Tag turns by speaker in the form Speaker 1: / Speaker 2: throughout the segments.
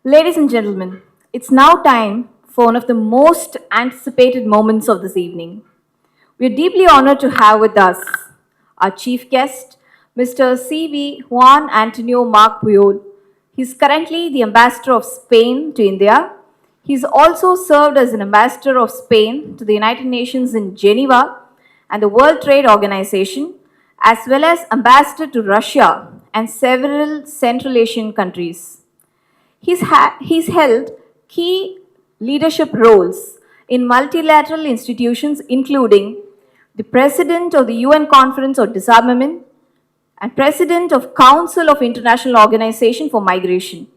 Speaker 1: Ladies and gentlemen, it's now time for one of the most anticipated moments of this evening. We are deeply honored to have with us our chief guest, Mr. C.V. Juan Antonio Mark Pujol. He's currently the ambassador of Spain to India. He's also served as an ambassador of Spain to the United Nations in Geneva and the World Trade Organization, as well as ambassador to Russia and several Central Asian countries. He's held key leadership roles in multilateral institutions, including the President of the UN Conference on Disarmament and President of Council of International Organization for Migration.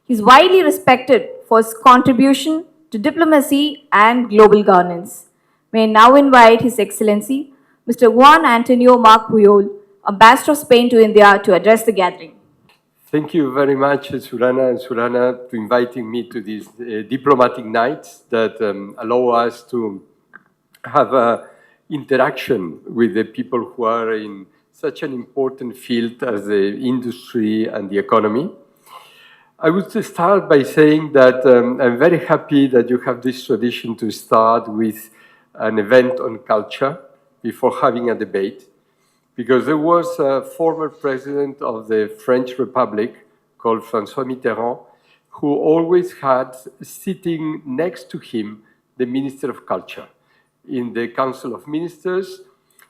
Speaker 1: He's widely respected for his contribution to diplomacy and global governance. May I now invite His Excellency, Mr. Juan Antonio Mark Pujol, Ambassador of Spain to India, to address the gathering.
Speaker 2: Thank you very much, Surana and Surana, to inviting me to these diplomatic nights that allow us to have an interaction with the people who are in such an important field as the industry and the economy. I would start by saying that I'm very happy that you have this tradition to start with an event on culture before having a debate, because there was a former president of the French Republic called François Mitterrand, who always had sitting next to him the Minister of Culture. In the Council of Ministers,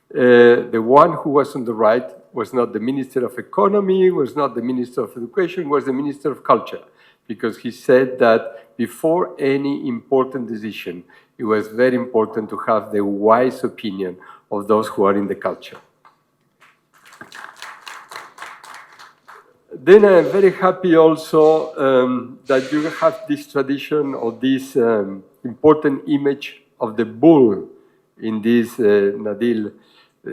Speaker 2: the one who was on the right was not the Minister of Economy, was not the Minister of Education, was the Minister of Culture, because he said that before any important decision, it was very important to have the wise opinion of those who are in the culture. Then I'm very happy also that you have this tradition or this important image of the bull in this Nadil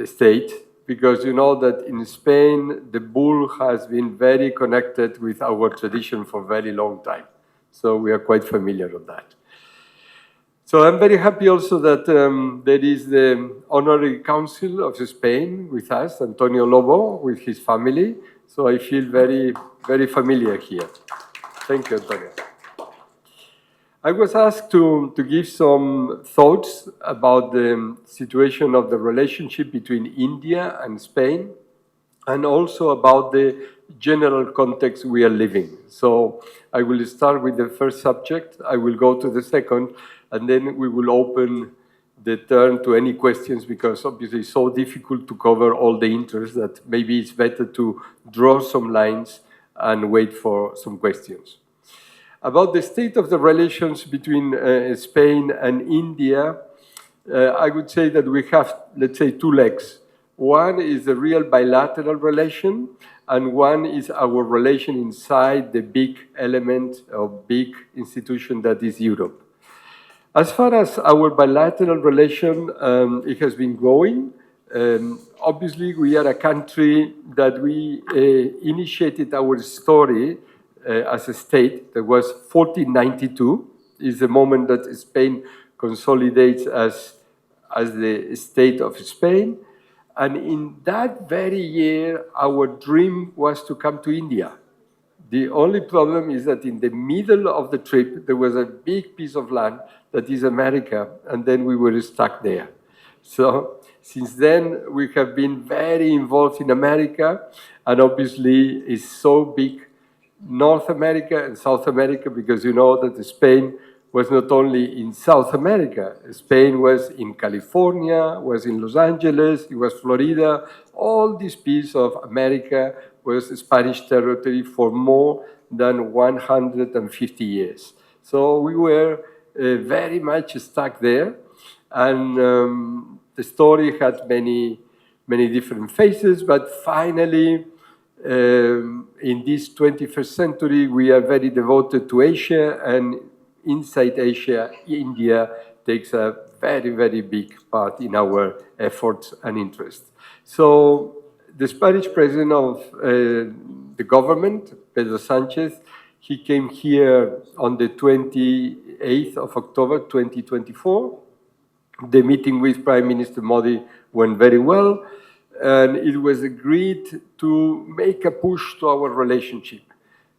Speaker 2: state, because you know that in Spain, the bull has been very connected with our tradition for a very long time. So we are quite familiar with that. So I'm very happy also that there is the Honorary Council of Spain with us, Antonio Lobo, with his family. So I feel very, very familiar here. Thank you, Antonio. I was asked to give some thoughts about the situation of the relationship between India and Spain, and also about the general context we are living. So I will start with the first subject, I will go to the second, and then we will open the turn to any questions, because obviously it's so difficult to cover all the interests that maybe it's better to draw some lines and wait for some questions. About the state of the relations between Spain and India, I would say that we have, let's say, two legs. One is a real bilateral relation, and one is our relation inside the big element of big institution that is Europe. As far as our bilateral relation, it has been growing. Obviously, we are a country that we initiated our story as a state. That was 1492, is the moment that Spain consolidates as the state of Spain. And in that very year, our dream was to come to India. The only problem is that in the middle of the trip, there was a big piece of land that is America, and then we were stuck there. So since then, we have been very involved in America, and obviously it's so big, North America and South America, because you know that Spain was not only in South America. Spain was in California, was in Los Angeles, it was Florida. All this piece of America was Spanish territory for more than 150 years. So we were very much stuck there. And the story had many different phases, but finally, in this 21st century, we are very devoted to Asia, and inside Asia, India takes a very big part in our efforts and interests. So the Spanish president of the government, Pedro Sanchez, he came here on the 28th of October 2024. The meeting with Prime Minister Modi went very well, and it was agreed to make a push to our relationship.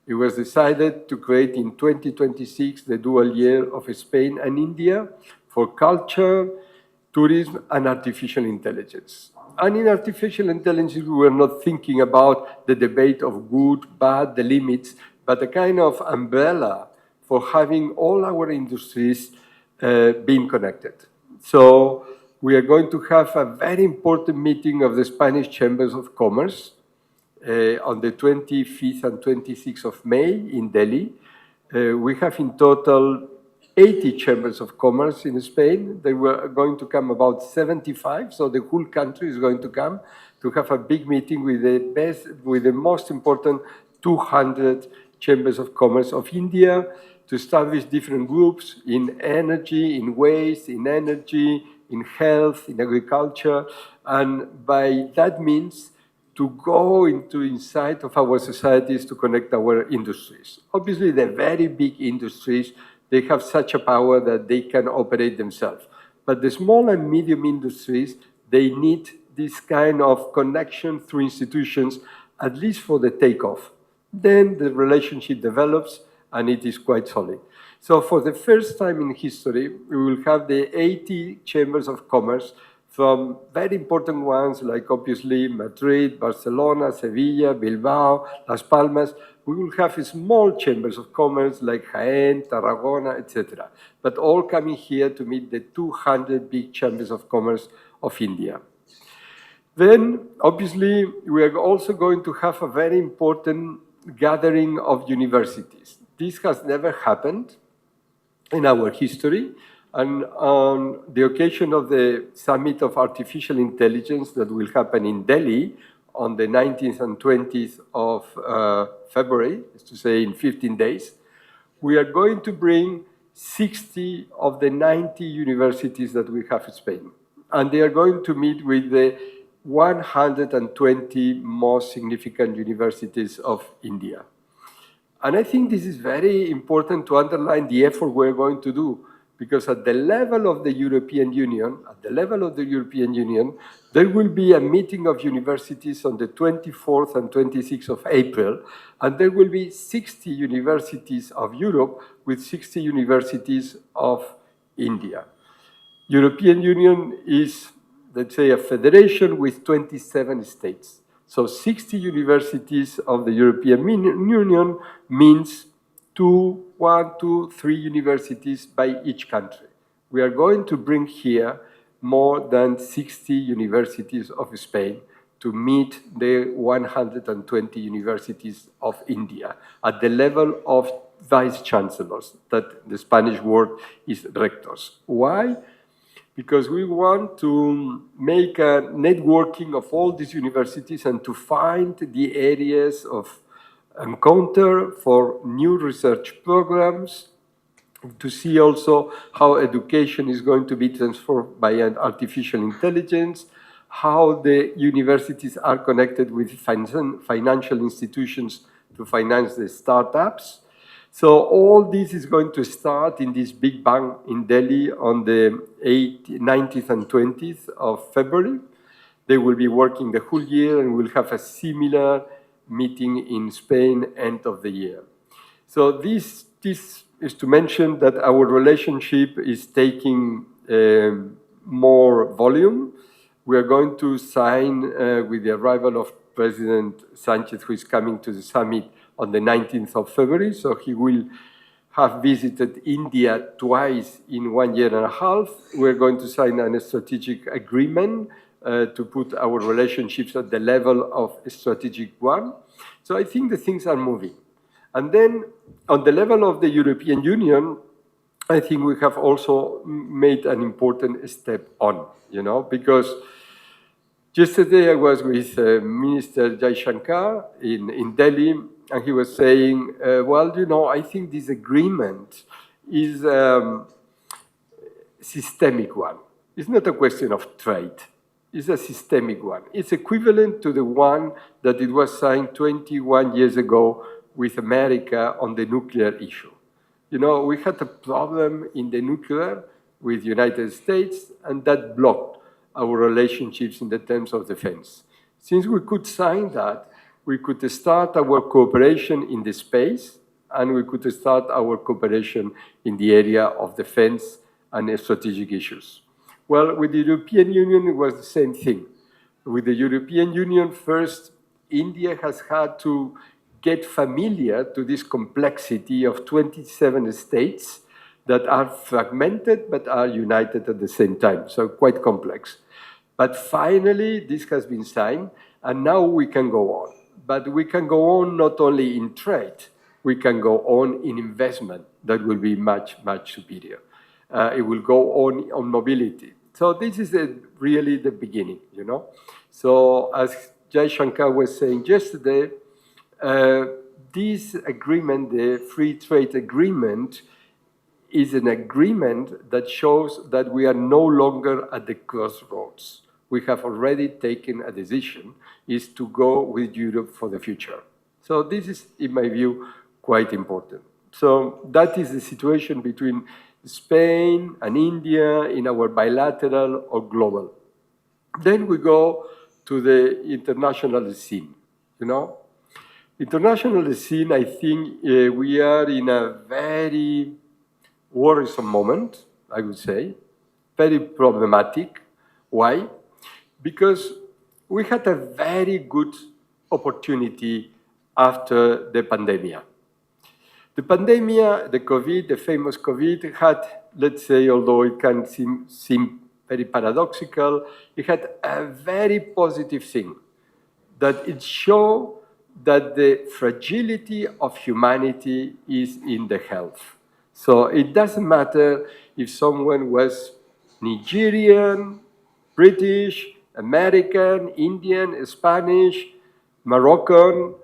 Speaker 2: It was decided to create in 2026 the dual year of Spain and India for culture, tourism, and artificial intelligence. And in artificial intelligence, we were not thinking about the debate of good, bad, the limits, but a kind of umbrella for having all our industries being connected. So we are going to have a very important meeting of the Spanish Chambers of Commerce on the 25th and 26th of May in Delhi. We have in total 80 chambers of commerce in Spain. They were going to come about 75, so the whole country is going to come to have a big meeting with the most important 200 chambers of commerce of India to establish different groups in energy, in waste, in energy, in health, in agriculture, and by that means to go inside of our societies to connect our industries. Obviously, the very big industries, they have such a power that they can operate themselves. But the small and medium industries, they need this kind of connection through institutions, at least for the takeoff. Then the relationship develops and it is quite solid. So for the first time in history, we will have the 80 chambers of commerce from very important ones like obviously Madrid, Barcelona, Sevilla, Bilbao, Las Palmas. We will have small chambers of commerce like Jaén, Tarragona, etc. But all coming here to meet the 200 big chambers of commerce of India. Then, obviously, we are also going to have a very important gathering of universities. This has never happened in our history. And on the occasion of the Summit of Artificial Intelligence that will happen in Delhi on the 19th and 20th of February, is to say in 15 days, we are going to bring 60 of the 90 universities that we have in Spain. And they are going to meet with the 120 most significant universities of India. And I think this is very important to underline the effort we're going to do, because at the level of the European Union, there will be a meeting of universities on the 24th and 26th of April, and there will be 60 universities of Europe with 60 universities of India. Union is, let's say, a federation with 27 states. So 60 universities of the European Union means 1, 2, 3 universities by each country. We are going to bring here more than 60 universities of Spain to meet the 120 universities of India at the level of vice chancellors, that the Spanish word is rectors. Why? Because we want to make a networking of all these universities and to find the areas of encounter for new research programs, to see also how education is going to be transformed by an artificial intelligence, how the universities are connected with financial institutions to finance the startups. So all this is going to start in this big bang in Delhi on the 19th and 20th of February. They will be working the whole year and we'll have a similar meeting in Spain end of the year. So this is to mention that our relationship is taking more volume. We are going to sign with the arrival of President Sanchez, who is coming to the summit on the 19th of February. So he will have visited India twice in 1 year and a half. We're going to sign a strategic agreement to put our relationships at the level of a strategic one. So I think the things are moving. And then on the level of the European Union, I think we have also made an important step on, because yesterday I was with Minister Jaishankar in Delhi, and he was saying, I think this agreement is a systemic one. It's not a question of trade. It's a systemic one. It's equivalent to the one that it was signed 21 years ago with America on the nuclear issue. We had a problem in the nuclear with the United States, and that blocked our relationships in the terms of defense. Since we could sign that, we could start our cooperation in the space, and we could start our cooperation in the area of defense and strategic issues. Well, with the European Union, it was the same thing. With the European Union, first, India has had to get familiar to this complexity of 27 states that are fragmented but are united at the same time, so quite complex. But finally, this has been signed, and now we can go on. But we can go on not only in trade, we can go on in investment that will be much, much superior. It will go on mobility. So this is really the beginning, you know. So as Jai Shankar was saying yesterday, this agreement, the free trade agreement, is an agreement that shows that we are no longer at the crossroads. We have already taken a decision, is to go with Europe for the future. So this is, in my view, quite important. So that is the situation between Spain and India in our bilateral or global. Then we go to the international scene, you know. International scene, I think we are in a very worrisome moment, I would say, very problematic. Why? Because we had a very good opportunity after the pandemic. The pandemic, the COVID, the famous COVID, had, let's say, although it can seem very paradoxical, it had a very positive thing, that it showed that the fragility of humanity is in the health. So it doesn't matter if someone was Nigerian, British, American, Indian, Spanish, Moroccan,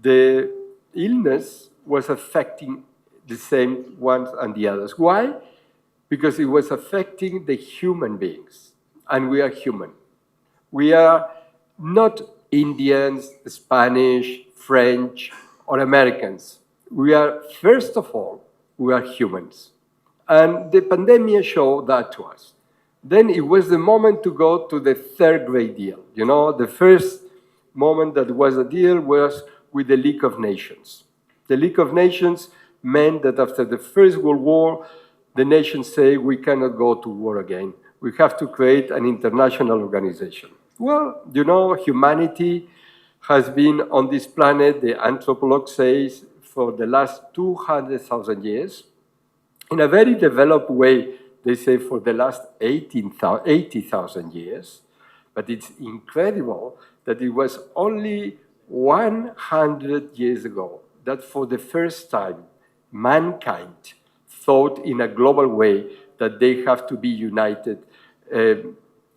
Speaker 2: the illness was affecting the same ones and the others. Why? Because it was affecting the human beings, and we are human. We are not Indians, Spanish, French, or Americans. We are, first of all, we are humans. And the pandemic showed that to us. Then it was the moment to go to the third great deal. You know, the first moment that was a deal was with the League of Nations. The League of Nations meant that after the First World War, the nations say we cannot go to war again. We have to create an international organization. Well, you know, humanity has been on this planet, the anthropologue says, for the last 200,000 years. In a very developed way, they say for the last 80,000 years. But it's incredible that it was only 100 years ago that for the first time, mankind thought in a global way that they have to be united,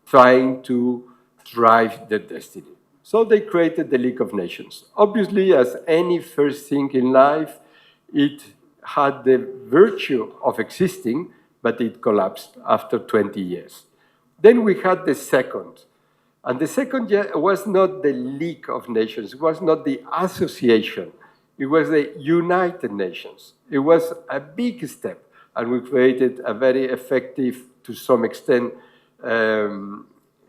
Speaker 2: trying to drive their destiny. So they created the League of Nations. Obviously, as any first thing in life, it had the virtue of existing, but it collapsed after 20 years. Then we had the second. And the second was not the League of Nations, it was not the association, it was the United Nations. It was a big step, and we created a very effective, to some extent,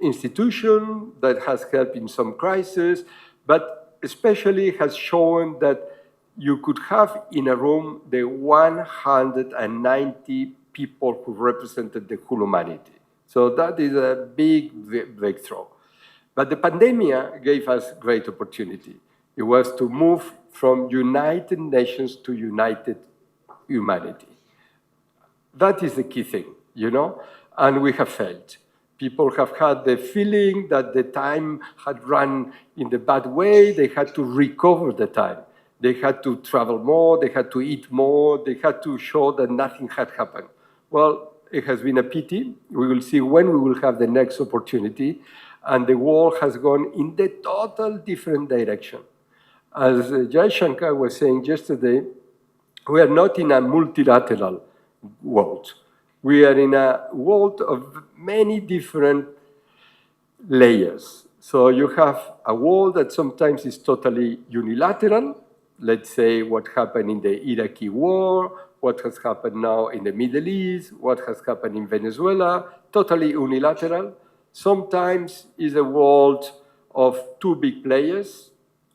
Speaker 2: institution that has helped in some crises, but especially has shown that you could have in a room the 190 people who represented the whole humanity. So that is a big breakthrough. But the pandemic gave us great opportunity. It was to move from United Nations to United Humanity. That is the key thing, you know, and we have failed. People have had the feeling that the time had run in the bad way. They had to recover the time. They had to travel more, they had to eat more, they had to show that nothing had happened. Well, it has been a pity. We will see when we will have the next opportunity. And the world has gone in the total different direction. As Jai Shankar was saying yesterday, we are not in a multilateral world. We are in a world of many different layers. So you have a world that sometimes is totally unilateral. Let's say what happened in the Iraqi war, what has happened now in the Middle East, what has happened in Venezuela, totally unilateral. Sometimes is a world of two big players,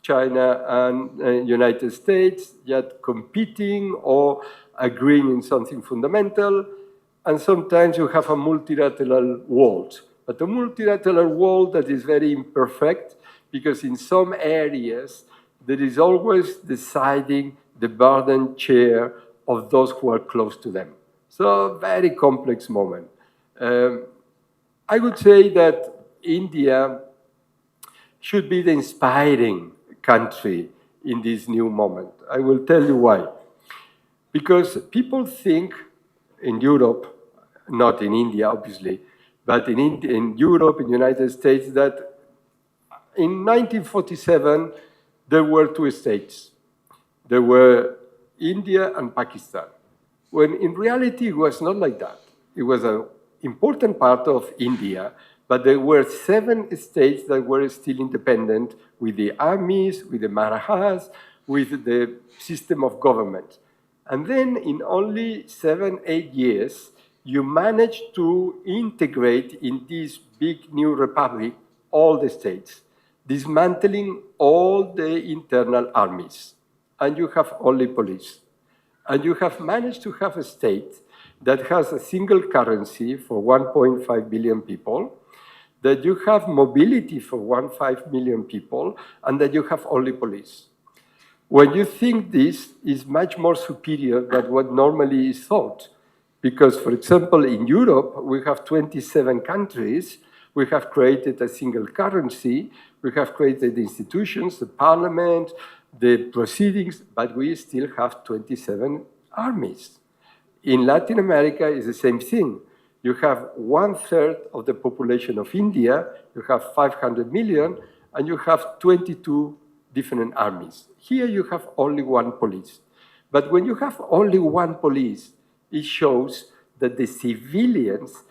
Speaker 2: China and United States, yet competing or agreeing in something fundamental. And sometimes you have a multilateral world, but a multilateral world that is very imperfect, because in some areas there is always deciding the burden share of those who are close to them. So a very complex moment. I would say that India should be the inspiring country in this new moment. I will tell you why. Because people think in Europe, not in India, obviously, but in Europe, in the United States, that in 1947, there were two states. There were India and Pakistan, when in reality it was not like that. It was an important part of India, but there were 7 states that were still independent, with the armies, with the Marathas, with the system of government. And then in only 7, 8 years, you managed to integrate in this big new republic all the states, dismantling all the internal armies. And you have only police. And you have managed to have a state that has a single currency for 1.5 billion people, that you have mobility for 1.5 million people, and that you have only police. When you think this is much more superior than what normally is thought, because, for example, in Europe, we have 27 countries, we have created a single currency, we have created institutions, the parliament, the proceedings, but we still have 27 armies. In Latin America, it's the same thing. You have 1/3 of the population of India, you have 500 million, and you have 22 different armies. Here you have only one police. But when you have only one police, it shows that the civilians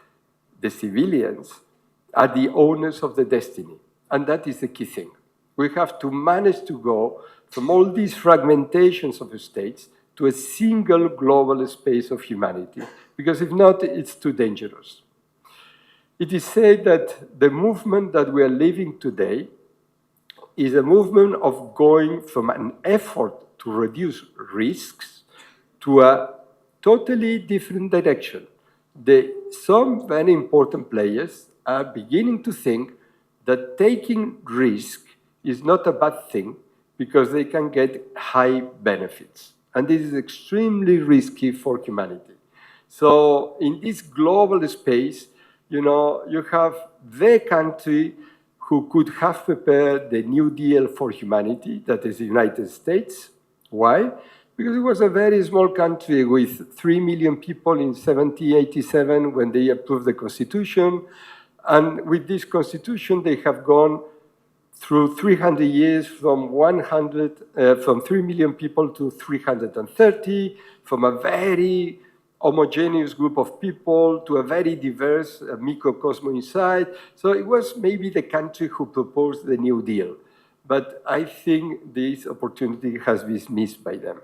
Speaker 2: are the owners of the destiny. And that is the key thing. We have to manage to go from all these fragmentations of the states to a single global space of humanity, because if not, it's too dangerous. It is said that the movement that we are living today is a movement of going from an effort to reduce risks to a totally different direction. Some very important players are beginning to think that taking risk is not a bad thing, because they can get high benefits. And this is extremely risky for humanity. So in this global space, you have the country who could have prepared the New Deal for humanity, that is the United States. Why? Because it was a very small country with 3 million people in 1787 when they approved the Constitution. And with this Constitution, they have gone through 300 years from 3 million people to 330, from a very homogeneous group of people to a very diverse microcosm inside. So it was maybe the country who proposed the New Deal. But I think this opportunity has been missed by them.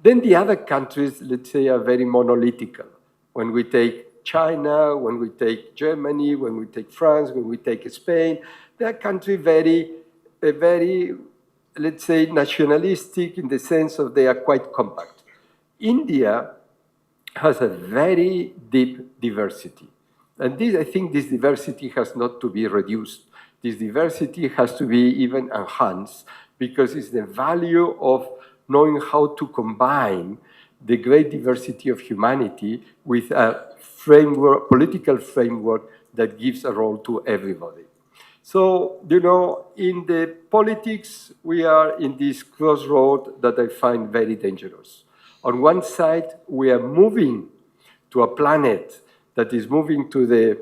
Speaker 2: Then the other countries, let's say, are very monolithical. When we take China, when we take Germany, when we take France, when we take Spain, they are countries very, let's say, nationalistic in the sense of they are quite compact. India has a very deep diversity. And I think this diversity has not to be reduced. This diversity has to be even enhanced, because it's the value of knowing how to combine the great diversity of humanity with a framework, political framework that gives a role to everybody. So, in the politics, we are in this crossroad that I find very dangerous. On one side, we are moving to a planet that is moving to the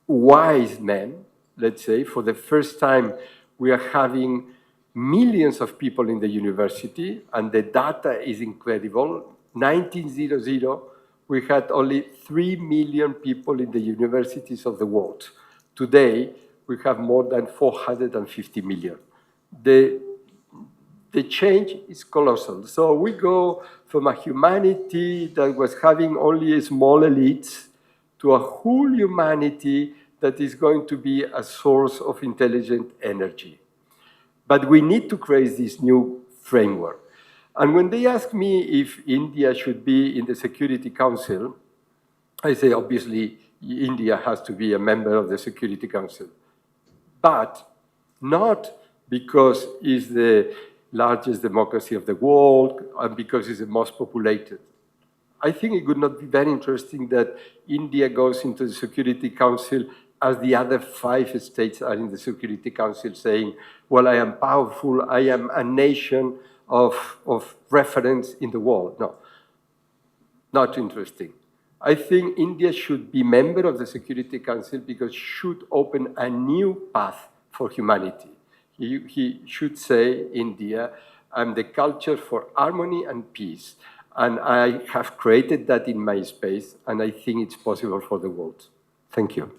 Speaker 2: wise men, let's say. For the first time, we are having millions of people in the university, and the data is incredible. 1900, we had only 3 million people in the universities of the world. Today, we have more than 450 million. The change is colossal. So we go from a humanity that was having only a small elites to a whole humanity that is going to be a source of intelligent energy. But we need to create this new framework. And when they ask me if India should be in the Security Council, I say, obviously, India has to be a member of the Security Council. But not because it's the largest democracy of the world and because it's the most populated. I think it would not be very interesting that India goes into the Security Council as the other 5 states are in the Security Council saying, well, I am powerful, I am a nation of reference in the world. No, not interesting. I think India should be member of the Security Council because it should open a new path for humanity. He should say, India, I'm the culture for harmony and peace. And I have created that in my space, and I think it's possible for the world. Thank you.